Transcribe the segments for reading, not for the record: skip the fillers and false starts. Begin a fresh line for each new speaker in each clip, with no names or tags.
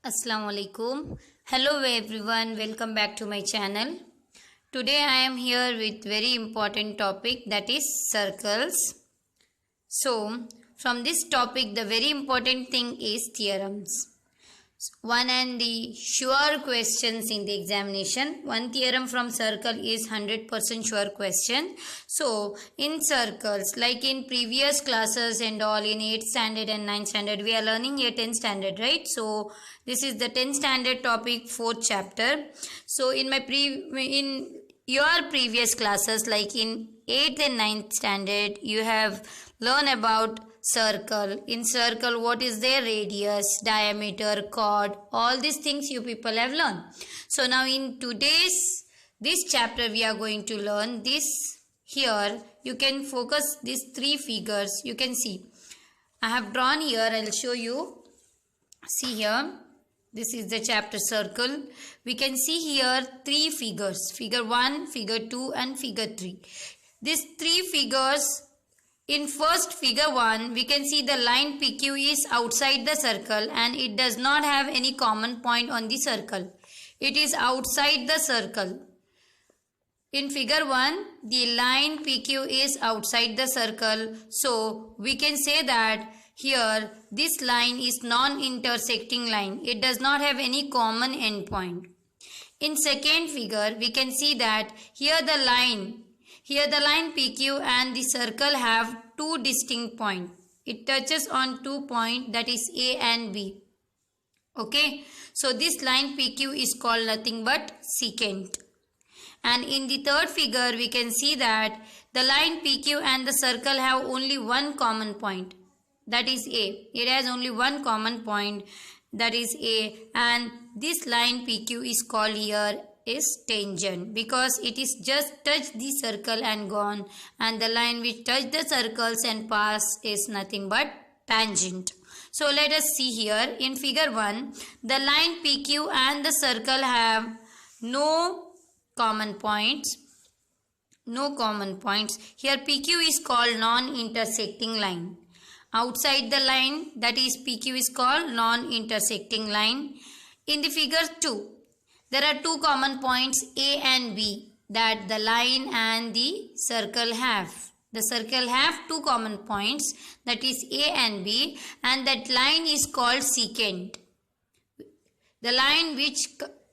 Assalamu alaikum. Hello everyone, welcome back to my channel. Today I am here with very important topic, that is circles. So from this topic the very important thing is theorems. One and the sure questions in the examination. One theorem from circle is 100% sure question. So in circles, like in previous classes and all, in 8th standard and 9th standard, we are learning a 10th standard, right? So this is the 10th standard topic, 4th chapter. So in your previous classes, like in 8th and 9th standard, you have learned about circle. In circle, what is their radius, diameter, chord, all these things you people have learned. So now in this chapter we are going to learn this. Here you can focus these three figures. You can see I have drawn here. I'll show you. See here, this is the chapter circle. We can see here three figures, figure 1, figure 2 and figure 3. These three figures, in first figure 1, we can see the line PQ is outside the circle and it does not have any common point on the circle. It is outside the circle. In figure 1, the line PQ is outside the circle. So we can say that here this line is non-intersecting line. It does not have any common endpoint. In second figure, we can see that here the line PQ and the circle have two distinct points. It touches on 2 points, that is A and B. Okay. So this line PQ is called nothing but secant. And in the third figure, we can see that the line PQ and the circle have only one common point. That is A. It has only one common point, that is A. And this line PQ is called here is tangent, because it is just touch the circle and gone, and the line which touch the circles and pass is nothing but tangent. So let us see here in figure 1, the line PQ and the circle have no common points. Here PQ is called non-intersecting line. Outside the line, that is PQ is called non-intersecting line. In the figure 2, there are two common points A and B that the line and the circle have. The circle have two common points, that is A and B, and that line is called secant. The line which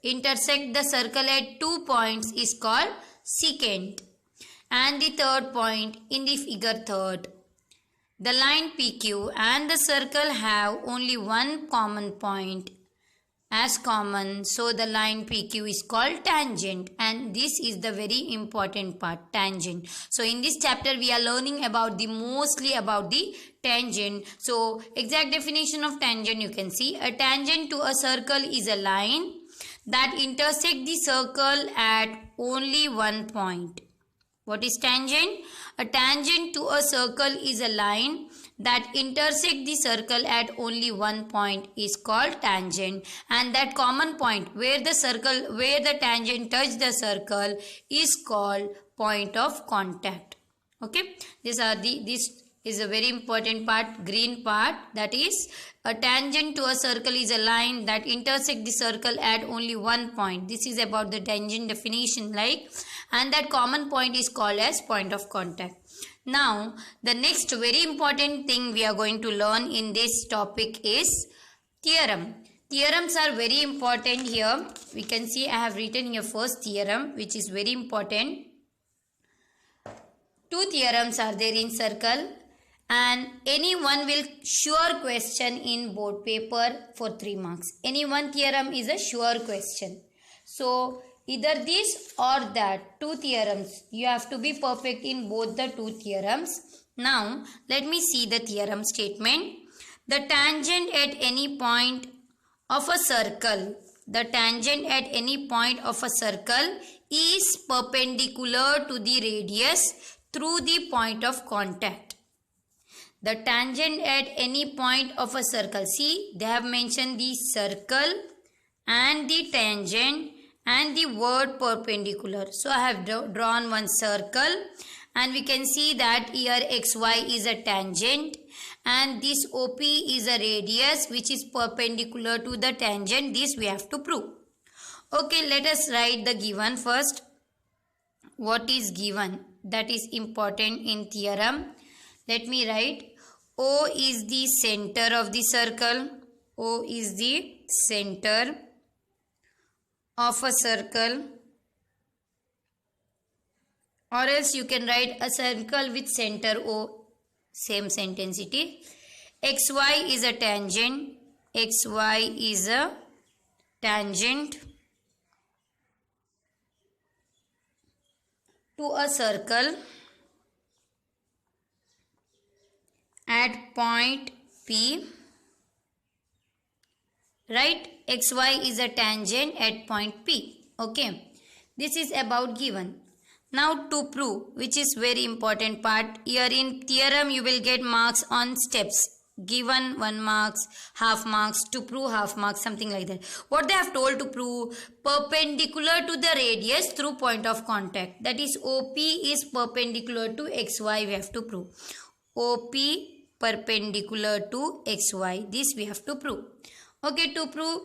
intersect the circle at 2 points is called secant. And the third point in the figure 3, the line PQ and the circle have only one common point as common, so the line PQ is called tangent, and this is the very important part, tangent. So in this chapter we are learning mostly about the tangent. So exact definition of tangent, you can see a tangent to a circle is a line that intersect the circle at only one point. What is tangent? A tangent to a circle is a line that intersect the circle at only one point is called tangent, and that common point where the tangent touch the circle is called point of contact. Okay, this is a very important part, green part, that is a tangent to a circle is a line that intersect the circle at only one point. This is about the tangent definition, and that common point is called as point of contact. Now, the next very important thing we are going to learn in this topic is theorem. Theorems are very important here. We can see I have written here first theorem, which is very important. Two theorems are there in circle, and any one will sure question in board paper for 3 marks. Any one theorem is a sure question. So either this or that, two theorems. You have to be perfect in both the two theorems. Now, let me see the theorem statement. The tangent at any point of a circle, is perpendicular to the radius through the point of contact. The tangent at any point of a circle. See, they have mentioned the circle and the tangent and the word perpendicular. So I have drawn one circle, and we can see that here xy is a tangent and this OP is a radius which is perpendicular to the tangent. This we have to prove. Okay, let us write the given first. What is given? That is important in theorem. Let me write. O is the center of the circle. O is the center of a circle, or else you can write a circle with center O. Same sentence it is. XY is a tangent. XY is a tangent to a circle at point P. Right? XY is a tangent at point P. Okay. This is about given. Now to prove, which is very important part. Here in theorem you will get marks on steps. Given 1 marks, half marks, to prove half marks, something like that. What they have told to prove? Perpendicular to the radius through point of contact. That is OP is perpendicular to XY we have to prove. OP perpendicular to XY. This we have to prove. Okay, to prove,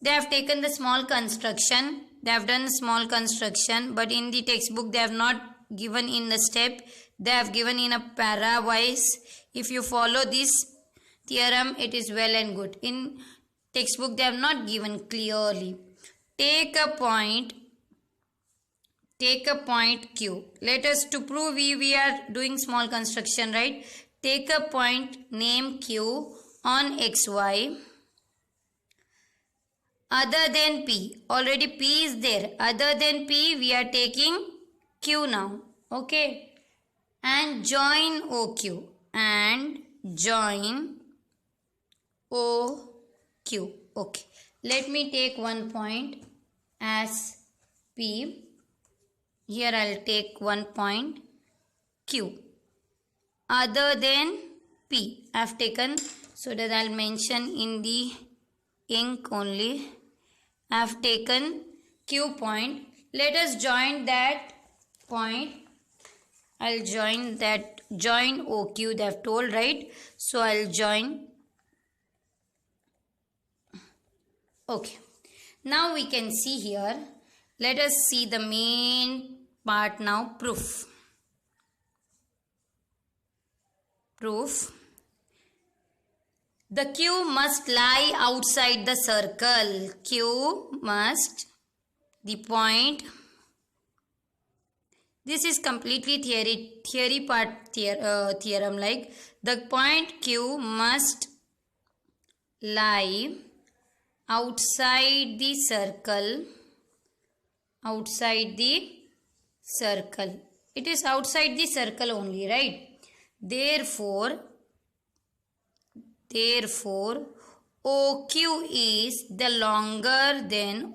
they have taken the small construction. They have done small construction, but in the textbook they have not given in the step. They have given in a para wise. If you follow this theorem, it is well and good. In textbook they have not given clearly. Take a point Q. Let us, to prove we are doing small construction, right? Take a point name Q on XY other than P. Already P is there. Other than P we are taking Q now. Okay. And join OQ. And join OQ. Okay. Let me take one point as P. Here I'll take one point Q. Other than P. I have taken, so that I'll mention in the ink only. I have taken Q point. Let us join that point. I'll join that, join OQ they have told, right? So I'll join. Okay. Now we can see here. Let us see the main part now. Proof. The Q must lie outside the circle. Q must, the point. This is completely theory part theorem, like the point Q must lie outside the circle. Outside the circle. It is outside the circle only, right? Therefore, OQ is the larger than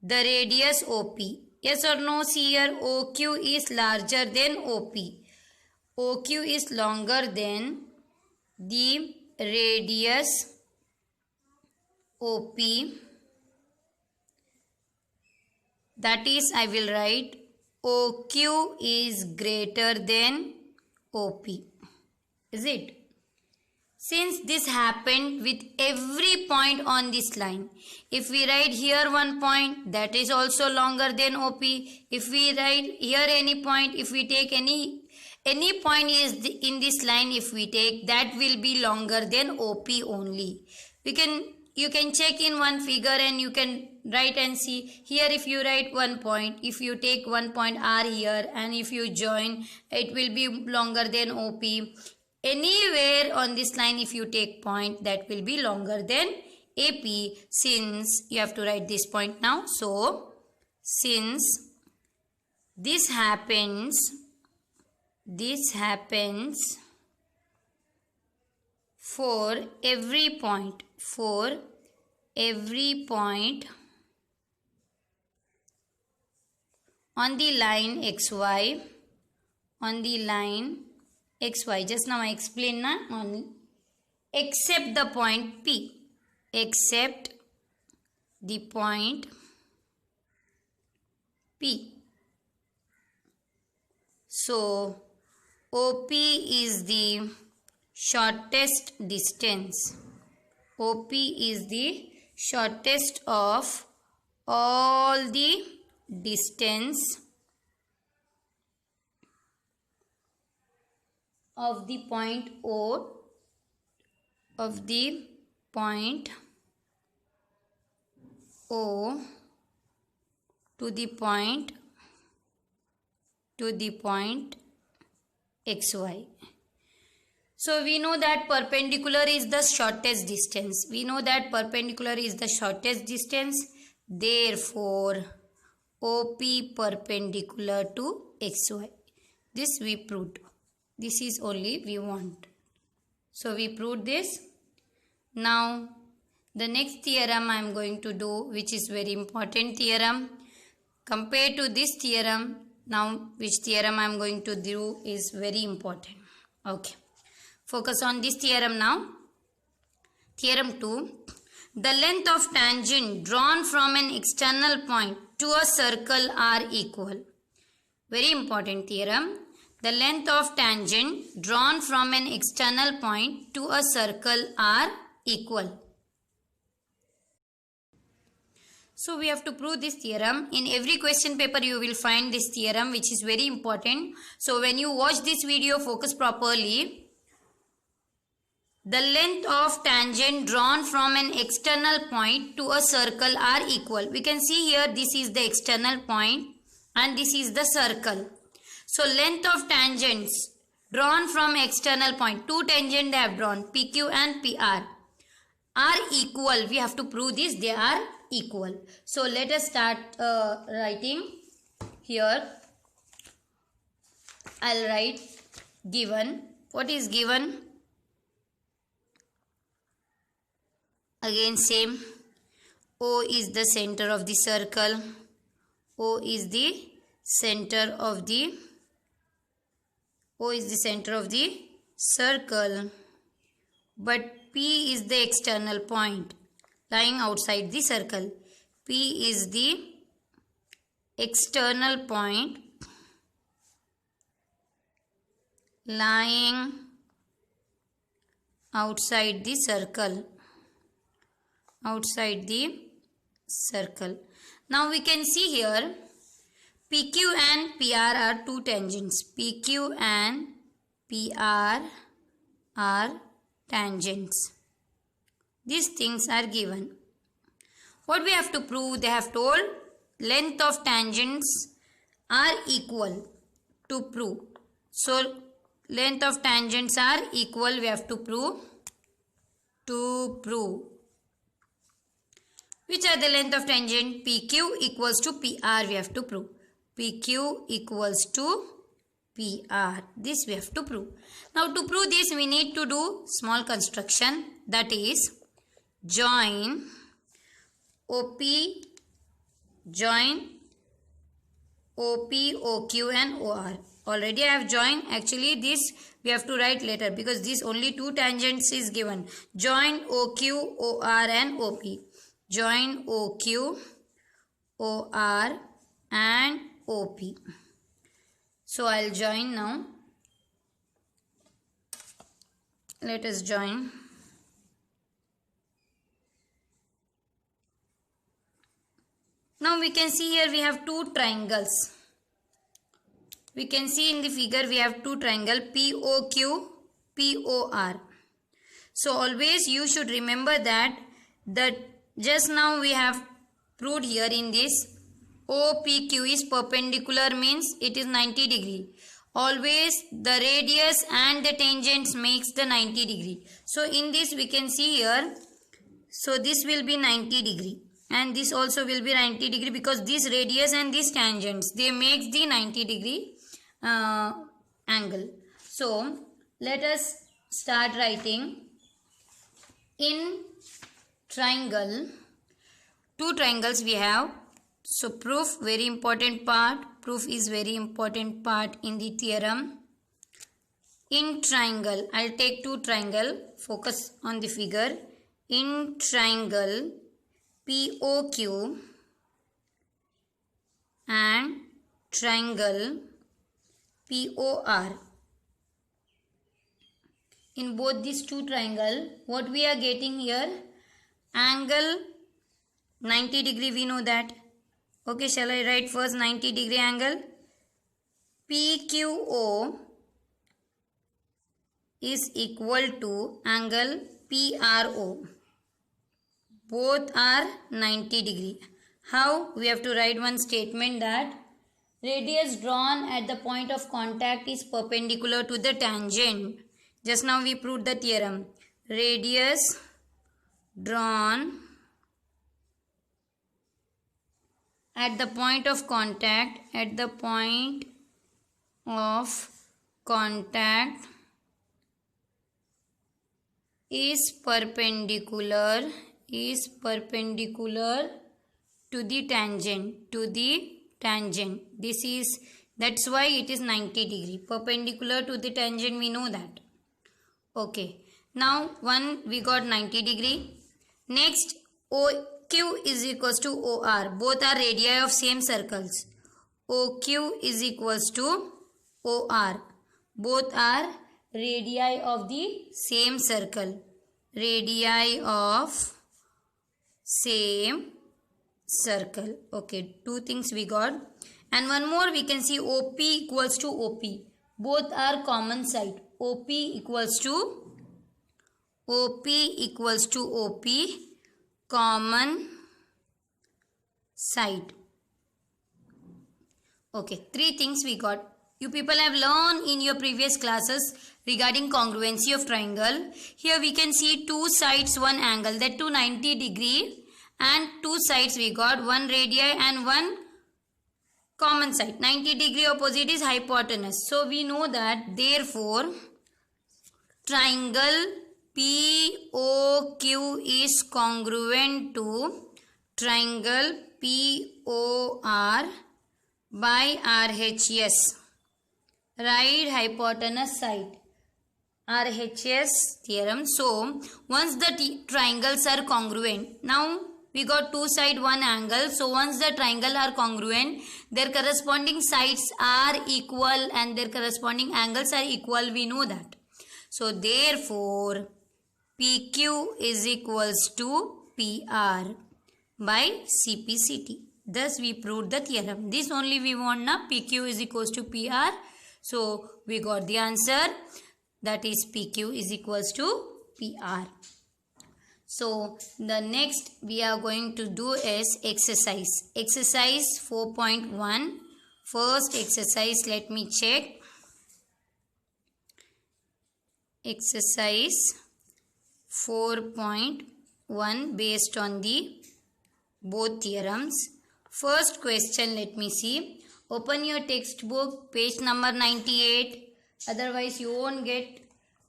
the radius OP. Yes or no? See here, OQ is larger than OP. OQ is longer than the radius OP. That is, I will write OQ is greater than OP. Is it? Since this happened with every point on this line, if we write here one point, that is also longer than OP. If we write here any point, if we take any point is in this line, if we take, that will be longer than OP only. You can check in one figure and you can write and see. Here if you write one point, if you take one point R here and if you join, it will be longer than OP. Anywhere on this line if you take point, that will be longer than AP, since you have to write this point now. So, since this happens for every point on the line XY, just now I explained na, only except the point P, except the point P. So OP is the shortest distance. OP is the shortest of all the distance of the point O, of the point O to the point XY. So we know that perpendicular is the shortest distance. We know that perpendicular is the shortest distance. Therefore, OP perpendicular to XY. This we proved. This is only we want. So we proved this. Now the next theorem I am going to do, which is very important theorem. Compared to this theorem, now which theorem I am going to do is very important. Okay. Focus on this theorem now. Theorem 2. The length of tangent drawn from an external point to a circle are equal. Very important theorem. The length of tangent drawn from an external point to a circle are equal. So we have to prove this theorem. In every question paper you will find this theorem, which is very important. So when you watch this video, focus properly. The length of tangent drawn from an external point to a circle are equal. We can see here this is the external point and this is the circle. So length of tangents drawn from external point, two tangents they have drawn, PQ and PR, are equal. We have to prove this, they are equal. So let us start writing here. I'll write given. What is given? Again same. O is the center of the circle. O is the center of the circle. But P is the external point lying outside the circle. P is the external point lying outside the circle. Now we can see here PQ and PR are two tangents. PQ and PR are tangents. These things are given. What we have to prove? They have told length of tangents are equal to prove. So length of tangents are equal, we have to prove. Which are the length of tangent? PQ equals to PR, we have to prove. PQ equals to PR. This we have to prove. Now to prove this we need to do small construction, that is join OP, OQ and OR. Already I have joined. Actually this we have to write later because this only two tangents is given. Join OQ, OR and OP. Join OQ, OR and OP. So I'll join now. Let us join. Now we can see here we have two triangles. We can see in the figure we have two triangles POQ, POR. So always you should remember that just now we have proved here in this OPQ is perpendicular, means it is 90 degree. Always the radius and the tangents makes the 90 degree. So in this we can see here, so this will be 90 degree and this also will be 90 degree because this radius and these tangents, they make the 90 degree angle. So let us start writing. In triangle, two triangles we have. So proof, very important part. Proof is very important part in the theorem. In triangle, I'll take two triangle. Focus on the figure. In triangle POQ and triangle POR. In both these two triangle, what we are getting here? Angle 90 degree, we know that. Okay, shall I write first 90 degree angle? PQO is equal to angle PRO. Both are 90 degree. How? We have to write one statement that radius drawn at the point of contact is perpendicular to the tangent. Just now we proved the theorem. Radius drawn at the point of contact, is perpendicular to the tangent. That's why it is 90 degree. Perpendicular to the tangent, we know that. Okay. Now we got 90 degree. Next, OQ is equals to OR. Both are radii of same circles. OQ is equals to OR. Both are radii of the same circle. Radii of same circle. Okay, two things we got. And one more we can see OP equals to OP. Both are common side. OP equals to OP, common side. Okay, three things we got. You people have learned in your previous classes regarding congruency of triangle. Here we can see two sides, one angle, that to 90 degree, and two sides we got, one radii and one common side. 90 degree opposite is hypotenuse. So we know that therefore triangle POQ is congruent to triangle POR by RHS. Right hypotenuse side. RHS theorem. So once the triangles are congruent, now we got two side, one angle. So once the triangle are congruent, their corresponding sides are equal and their corresponding angles are equal. We know that. So therefore PQ is equals to PR by CPCT. Thus we proved the theorem. This only we want now. PQ is equals to PR. So we got the answer, that is PQ is equals to PR. So the next we are going to do is exercise. Exercise 4.1. First exercise, let me check. Exercise 4.1 based on the both theorems. First question, let me see. Open your textbook, page number 98. Otherwise you won't get,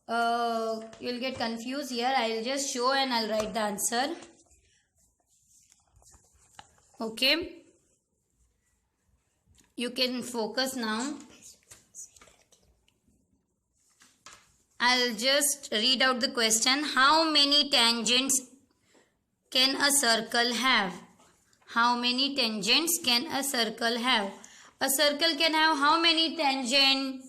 you'll get confused here. I'll just show and I'll write the answer. Okay. You can focus now. I'll just read out the question. How many tangents can a circle have? How many tangents can a circle have? A circle can have how many tangents?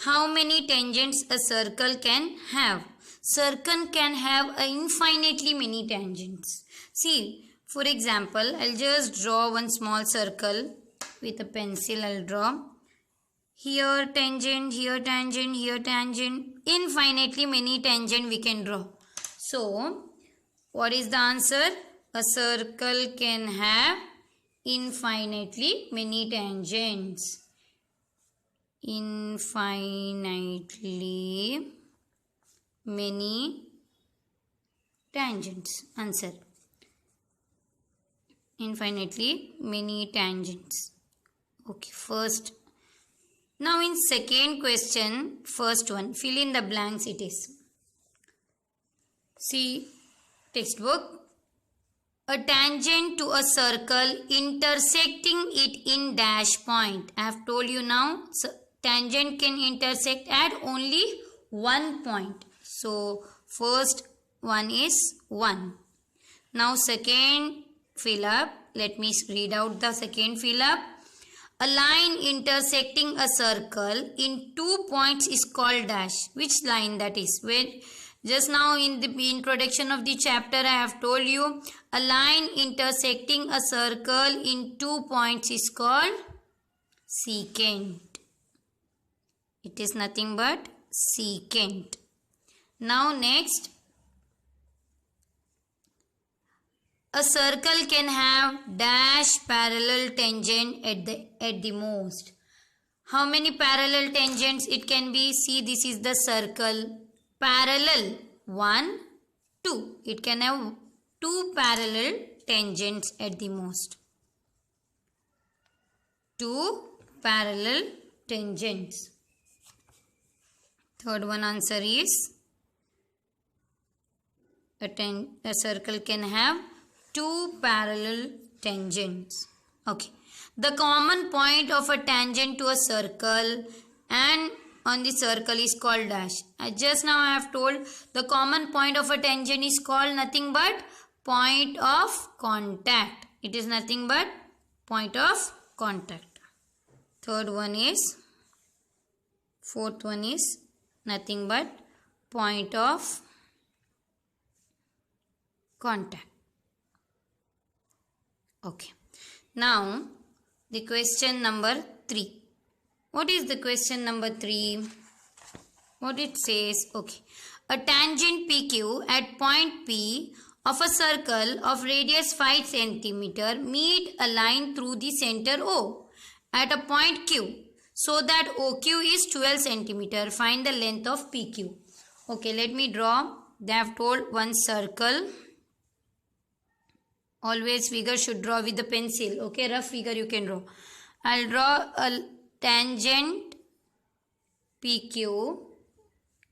How many tangents a circle can have? Circle can have infinitely many tangents. See, for example, I'll just draw one small circle with a pencil. I'll draw. Here tangent, here tangent, here tangent. Infinitely many tangent we can draw. So, what is the answer? A circle can have infinitely many tangents. Infinitely many tangents. Answer. Infinitely many tangents. Okay, first. Now in second question, first one, fill in the blanks it is. See, textbook. A tangent to a circle intersecting it in dash point. I have told you now, so tangent can intersect at only one point. So first one is 1. Now second fill up. Let me read out the second fill up. A line intersecting a circle in 2 points is called dash. Which line that is? When just now in the introduction of the chapter I have told you a line intersecting a circle in 2 points is called secant. It is nothing but secant. Now next, a circle can have dash parallel tangent at the most. How many parallel tangents it can be? See, this is the circle. Parallel 1, 2. It can have 2 parallel tangents at the most. 2 parallel tangents. Third one answer is a circle can have 2 parallel tangents. Okay. The common point of a tangent to a circle and on the circle is called dash. Just now I have told the common point of a tangent is called nothing but point of contact. It is nothing but point of contact. Fourth one is nothing but point of contact. Okay. Now the question number 3. What is the question number 3? What it says? Okay. A tangent PQ at point P of a circle of radius 5 cm meet a line through the center O at a point Q so that OQ is 12 cm. Find the length of PQ. Okay, let me draw. They have told one circle. Always figure should draw with the pencil. Okay, rough figure you can draw. I'll draw a tangent PQ,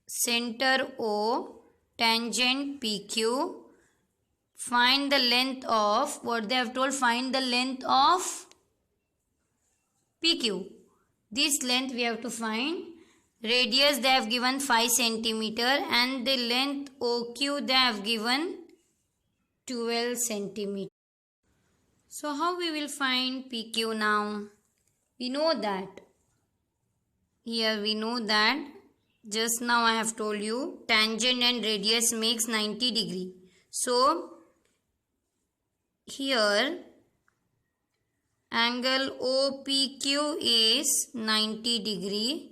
center O, tangent PQ. Find the length of, what they have told, find the length of PQ. This length we have to find. Radius they have given 5 cm and the length OQ they have given 12 cm. So how we will find PQ now? We know that. Here we know that. Just now I have told you tangent and radius makes 90 degree. So here angle OPQ is 90 degree.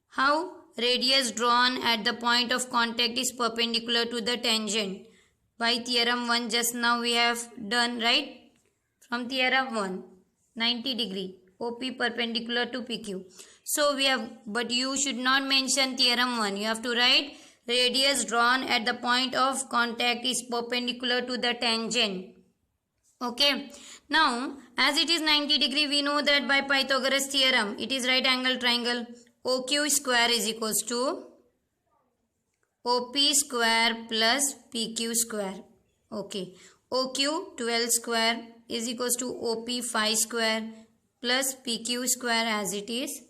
How? Radius drawn at the point of contact is perpendicular to the tangent. By theorem 1 just now we have done, right? From theorem 1, 90 degree. OP perpendicular to PQ. So we have, but you should not mention theorem 1. You have to write radius drawn at the point of contact is perpendicular to the tangent. Okay. Now, as it is 90 degree, we know that by Pythagoras theorem, it is right angle triangle. OQ square is equals to OP square plus PQ square. Okay. OQ 12 square is equals to OP 5 square plus PQ square as it is.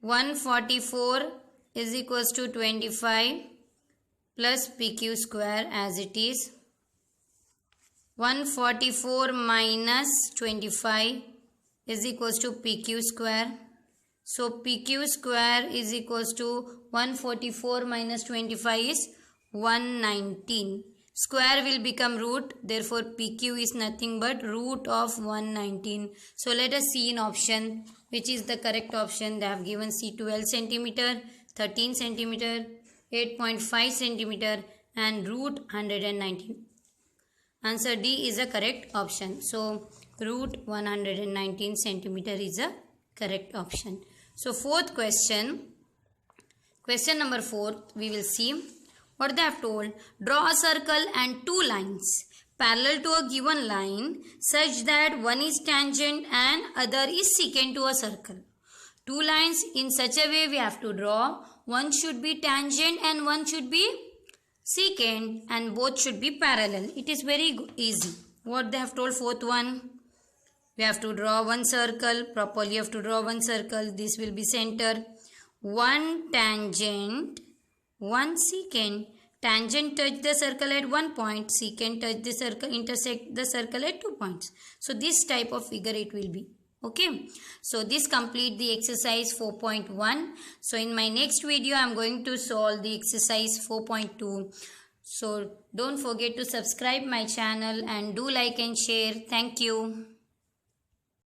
144 is equals to 25 plus PQ square as it is. 144 minus 25 is equals to PQ square. So PQ square is equals to 144 minus 25 is 119. Square will become root. Therefore PQ is nothing but root of 119. So let us see in option which is the correct option. They have given C 12 cm, 13 cm, 8.5 cm and root 119. Answer D is a correct option. So root 119 centimeter is a correct option. So fourth question, question number 4, we will see what they have told. Draw a circle and 2 lines parallel to a given line such that one is tangent and other is secant to a circle. 2 lines in such a way we have to draw. One should be tangent and one should be secant and both should be parallel. It is very easy. What they have told, fourth one, we have to draw one circle. Properly you have to draw one circle. This will be center. One tangent, one secant. Tangent touch the circle at 1 point, secant touch the circle, intersect the circle at 2 points. So this type of figure it will be. Okay, so this complete the exercise 4.1. So in my next video I am going to solve the exercise 4.2. So don't forget to subscribe my channel and do like and share. Thank you.